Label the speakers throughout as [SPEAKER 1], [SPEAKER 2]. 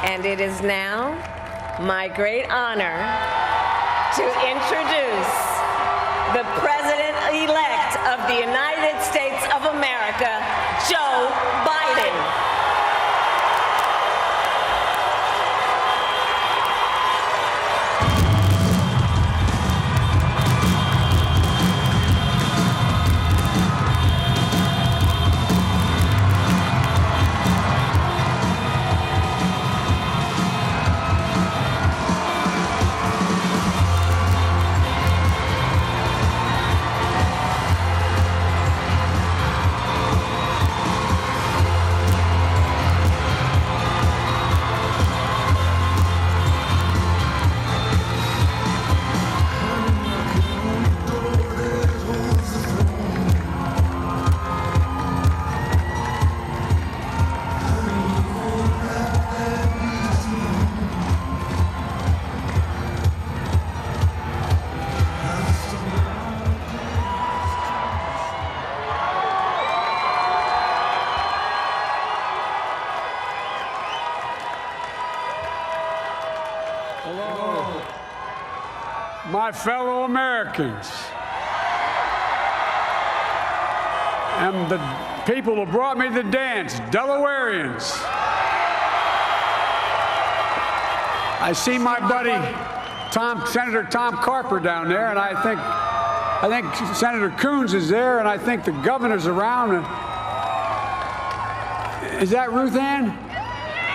[SPEAKER 1] And it is now my great honor to introduce the President-elect of the United States of America, Joe Biden.
[SPEAKER 2] Hello, my fellow Americans, and the people who brought me to the dance, Delawareans. I see my buddy Senator Tom Carper down there, and I think Senator Coons is there, and I think the governor's around. Is that Ruth Ann?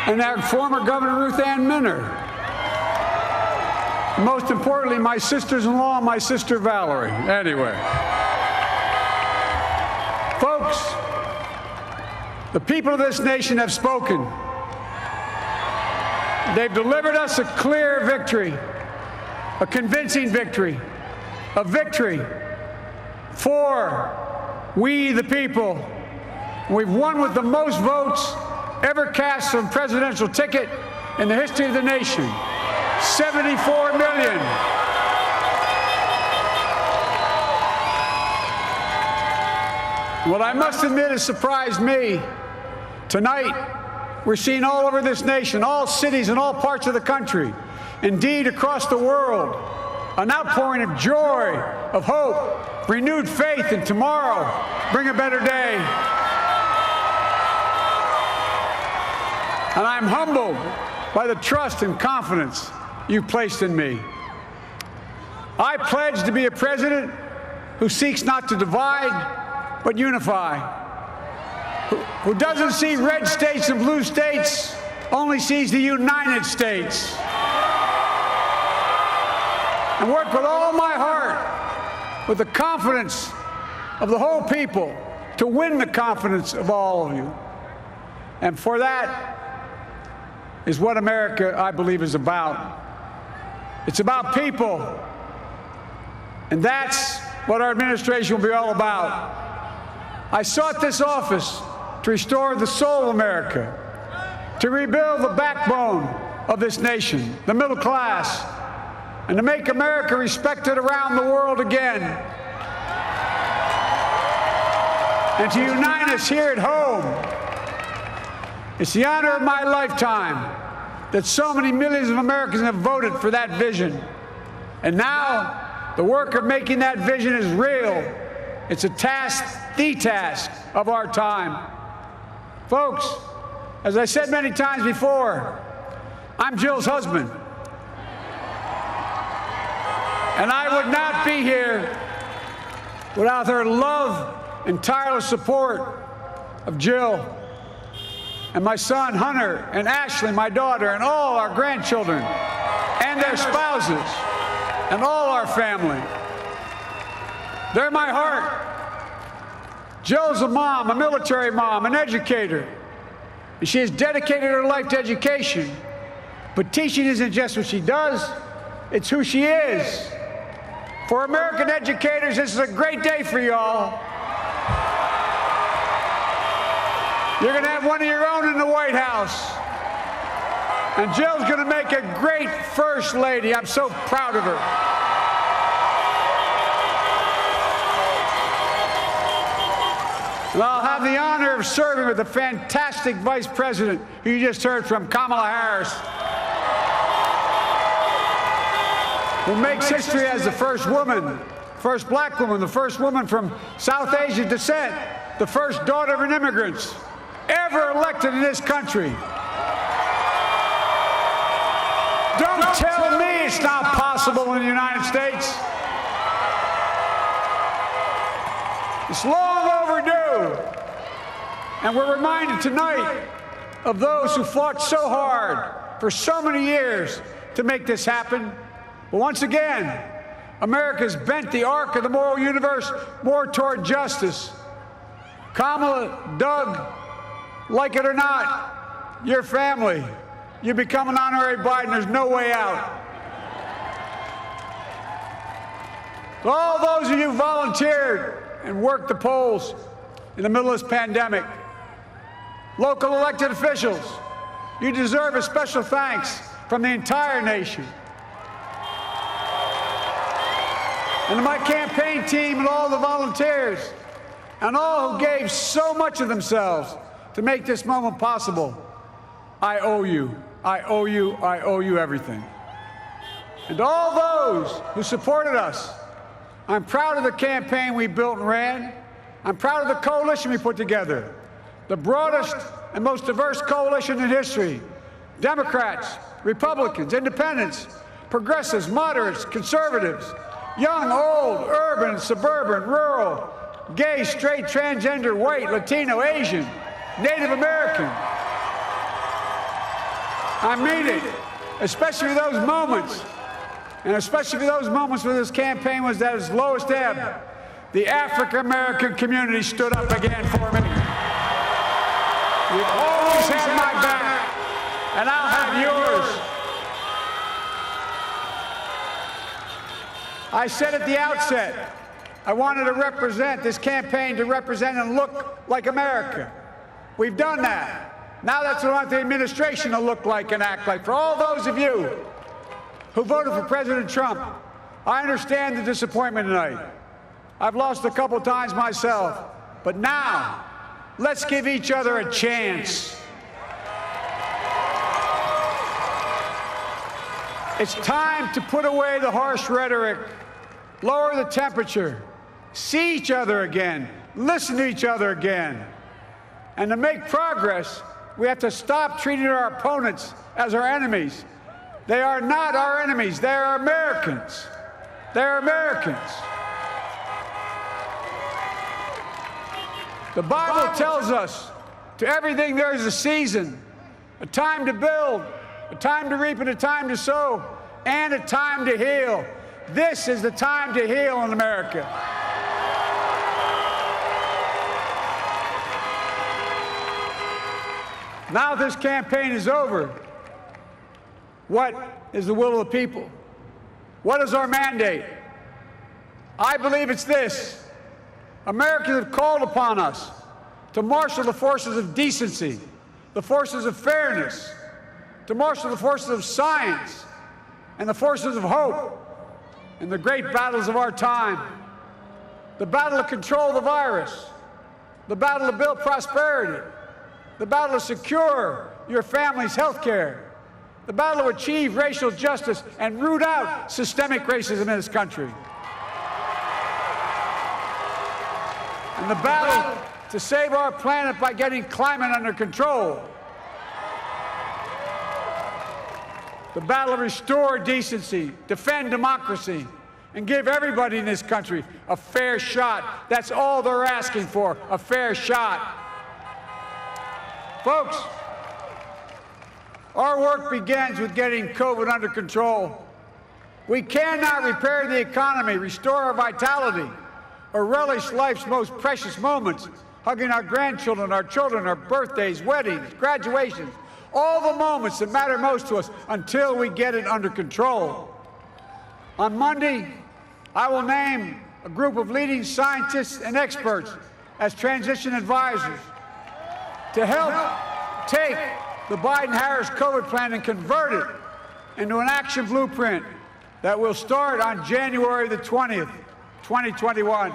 [SPEAKER 2] And that former Governor Ruth Ann Minner. Most importantly, my sisters-in-law and my sister Valerie. Anyway. Folks, the people of this nation have spoken. They've delivered us a clear victory, a convincing victory, a victory for we the people. We've won with the most votes ever cast on a presidential ticket in the history of the nation. 74 million. What I must admit has surprised me. Tonight, we're seeing all over this nation, all cities and all parts of the country, indeed across the world, an outpouring of joy, of hope, renewed faith in tomorrow, bring a better day. And I'm humbled by the trust and confidence you've placed in me. I pledge to be a president who seeks not to divide, but unify, who doesn't see red states and blue states, only sees the United States, and work with all my heart, with the confidence of the whole people, to win the confidence of all of you. And for that is what America, I believe, is about. It's about people. And that's what our administration will be all about. I sought this office to restore the soul of America, to rebuild the backbone of this nation, the middle class, and to make America respected around the world again, and to unite us here at home. It's the honor of my lifetime that so many millions of Americans have voted for that vision. And now, the work of making that vision is real. It's a task, the task of our time. Folks, as I said many times before, I'm Jill's husband. And I would not be here without her love and tireless support of Jill, and my son Hunter, and Ashley, my daughter, and all our grandchildren, and their spouses, and all our family. They're my heart. Jill's a mom, a military mom, an educator, and she has dedicated her life to education. But teaching isn't just what she does, it's who she is. For American educators, this is a great day for y'all. You're going to have one of your own in the White House. And Jill's going to make a great First Lady. I'm so proud of her. And I'll have the honor of serving with the fantastic Vice President who you just heard from, Kamala Harris, who makes history as the first woman, first black woman, the first woman from South Asian descent, the first daughter of an immigrant ever elected in this country. Don't tell me it's not possible in the United States. It's long overdue. And we're reminded tonight of those who fought so hard for so many years to make this happen. But once again, America's bent the arc of the moral universe more toward justice. Kamala, Doug, like it or not, your family, you become an honorary Biden, there's no way out. To all those of you who volunteered and worked the polls in the middle of this pandemic, local elected officials, you deserve a special thanks from the entire nation. And to my campaign team and all the volunteers and all who gave so much of themselves to make this moment possible, I owe you. I owe you. I owe you everything. And to all those who supported us, I'm proud of the campaign we built and ran. I'm proud of the coalition we put together, the broadest and most diverse coalition in history. Democrats, Republicans, independents, progressives, moderates, conservatives, young, old, urban, suburban, rural, gay, straight, transgender, white, Latino, Asian, Native American. I mean it, especially those moments, and especially for those moments where this campaign was at its lowest ebb. The African-American community stood up again for me. You've always had my back, and I'll have yours. I said at the outset, I wanted to represent this campaign to represent and look like America. We've done that. Now that's what I want the administration to look like and act like. For all those of you who voted for President Trump, I understand the disappointment tonight. I've lost a couple times myself, but now let's give each other a chance. It's time to put away the harsh rhetoric, lower the temperature, see each other again, listen to each other again. And to make progress, we have to stop treating our opponents as our enemies. They are not our enemies. They are Americans. They're Americans. The Bible tells us, to everything there is a season, a time to build, a time to reap and a time to sow, and a time to heal. This is the time to heal in America. Now this campaign is over. What is the will of the people? What is our mandate? I believe it's this. Americans have called upon us to marshal the forces of decency, the forces of fairness, to marshal the forces of science and the forces of hope in the great battles of our time. The battle to control the virus, the battle to build prosperity, the battle to secure your family's health care, the battle to achieve racial justice and root out systemic racism in this country, and the battle to save our planet by getting climate under control, the battle to restore decency, defend democracy, and give everybody in this country a fair shot. That's all they're asking for, a fair shot. Folks, our work begins with getting COVID under control. We cannot repair the economy, restore our vitality, or relish life's most precious moments, hugging our grandchildren, our children, our birthdays, weddings, graduations, all the moments that matter most to us until we get it under control. On Monday, I will name a group of leading scientists and experts as transition advisors to help take the Biden-Harris COVID plan and convert it into an action blueprint that will start on January the 20th, 2021.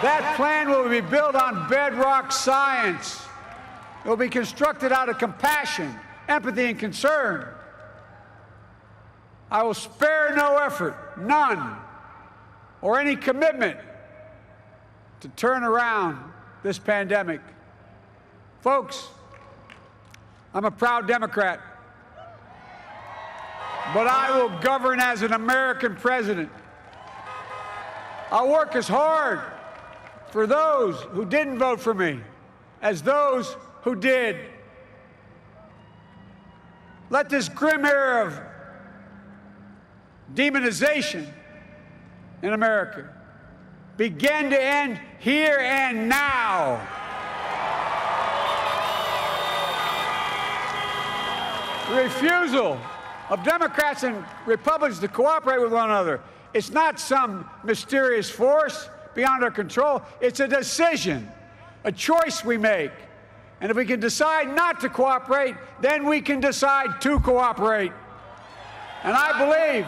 [SPEAKER 2] That plan will be built on bedrock science. It will be constructed out of compassion, empathy, and concern. I will spare no effort, none, or any commitment to turn around this pandemic. Folks, I'm a proud Democrat, but I will govern as an American president. I'll work as hard for those who didn't vote for me as those who did. Let this grim era of demonization in America begin to end here and now. The refusal of Democrats and Republicans to cooperate with one another, it's not some mysterious force beyond our control. It's a decision, a choice we make. And if we can decide not to cooperate, then we can decide to cooperate. And I believe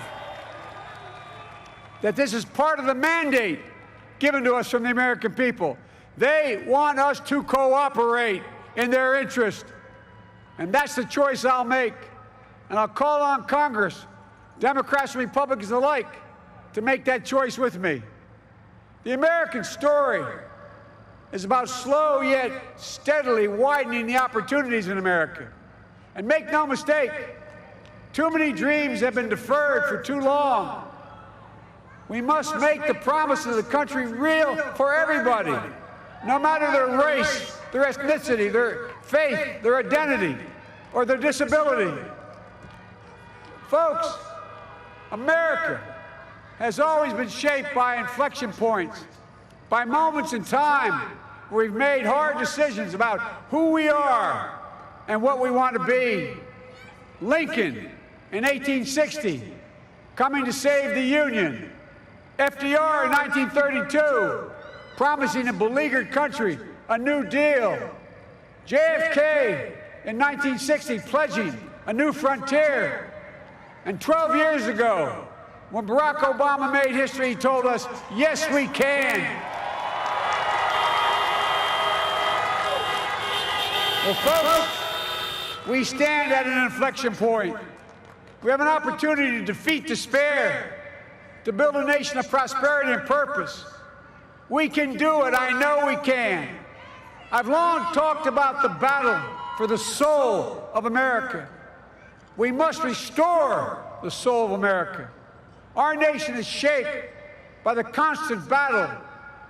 [SPEAKER 2] that this is part of the mandate given to us from the American people. They want us to cooperate in their interest. And that's the choice I'll make. And I'll call on Congress, Democrats and Republicans alike, to make that choice with me. The American story is about slow yet steadily widening the opportunities in America. And make no mistake, too many dreams have been deferred for too long. We must make the promise of the country real for everybody, no matter their race, their ethnicity, their faith, their identity, or their disability. Folks, America has always been shaped by inflection points, by moments in time where we've made hard decisions about who we are and what we want to be. Lincoln in 1860, coming to save the Union. FDR in 1932, promising a beleaguered country a new deal. JFK in 1960, pledging a new frontier. And 12 years ago, when Barack Obama made history, he told us, yes, we can. Well, folks, we stand at an inflection point. We have an opportunity to defeat despair, to build a nation of prosperity and purpose. We can do it. I know we can. I've long talked about the battle for the soul of America. We must restore the soul of America. Our nation is shaped by the constant battle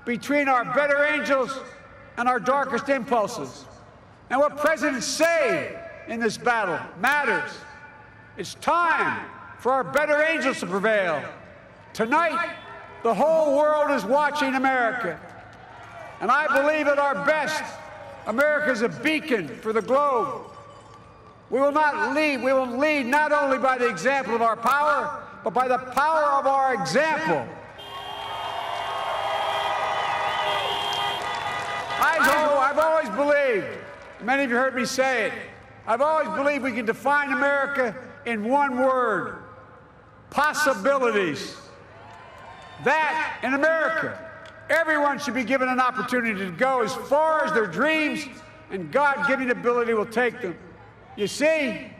[SPEAKER 2] between our better angels and our darkest impulses. And what presidents say in this battle matters. It's time for our better angels to prevail. Tonight, the whole world is watching America. And I believe at our best, America is a beacon for the globe. We will lead not only by the example of our power, but by the power of our example. I've always believed, many of you heard me say it, I've always believed we can define America in one word: possibilities. That, in America, everyone should be given an opportunity to go as far as their dreams and God-given ability will take them. You see,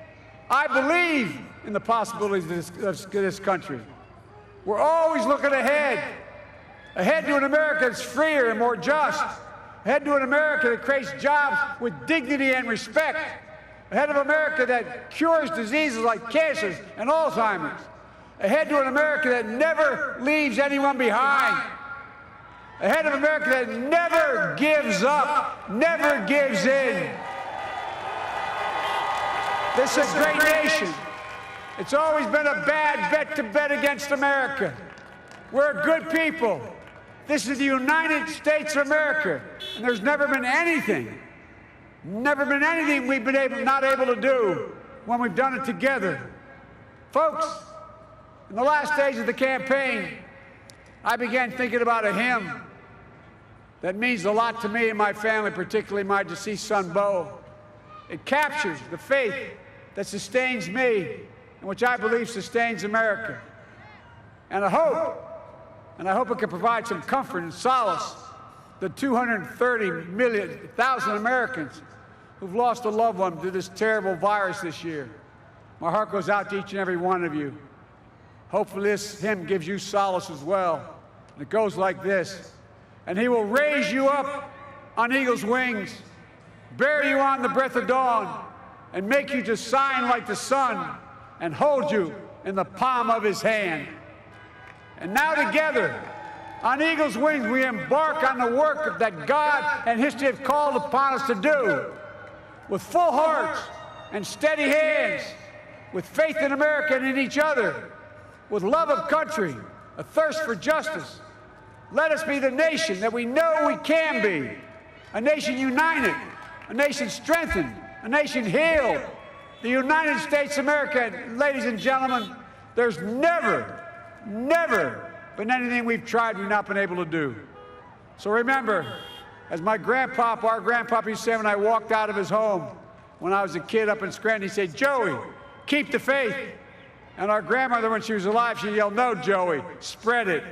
[SPEAKER 2] I believe in the possibilities of this country. We're always looking ahead to an America that's freer and more just, ahead to an America that creates jobs with dignity and respect, ahead of America that cures diseases like cancer and Alzheimer's, ahead to an America that never leaves anyone behind, ahead of America that never gives up, never gives in. This is a great nation. It's always been a bad bet to bet against America. We're a good people. This is the United States of America, and there's never been anything we've been not able to do when we've done it together. Folks, in the last days of the campaign, I began thinking about a hymn that means a lot to me and my family, particularly my deceased son, Bo. It captures the faith that sustains me and which I believe sustains America. And I hope it can provide some comfort and solace the 230,000 Americans who've lost a loved one to this terrible virus this year. My heart goes out to each and every one of you. Hopefully this hymn gives you solace as well. And it goes like this. And he will raise you up on eagle's wings, bear you on the breath of dawn, and make you to shine like the sun, and hold you in the palm of his hand. And now together, on eagle's wings, we embark on the work that God and history have called upon us to do, with full hearts and steady hands, with faith in America and in each other, with love of country, a thirst for justice. Let us be the nation that we know we can be, a nation united, a nation strengthened, a nation healed. The United States of America, ladies and gentlemen, there's never, never been anything we've tried we've not been able to do. So remember, as my grandpapa, our grandpapa used to say when I walked out of his home when I was a kid up in Scranton, he said, "Joey, keep the faith." And our grandmother, when she was alive, she yelled, "No, Joey, spread it.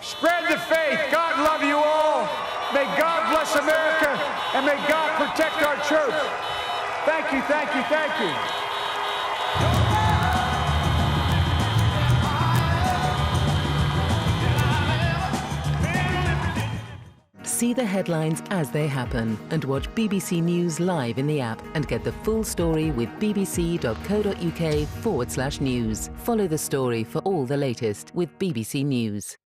[SPEAKER 2] Spread the faith. God love you all. May God bless America, and may God protect our troops." Thank you, thank you, thank you.
[SPEAKER 3] See the headlines as they happen and watch BBC News live in the app and get the full story with bbc.co.uk/news. Follow the story for all the latest with BBC News.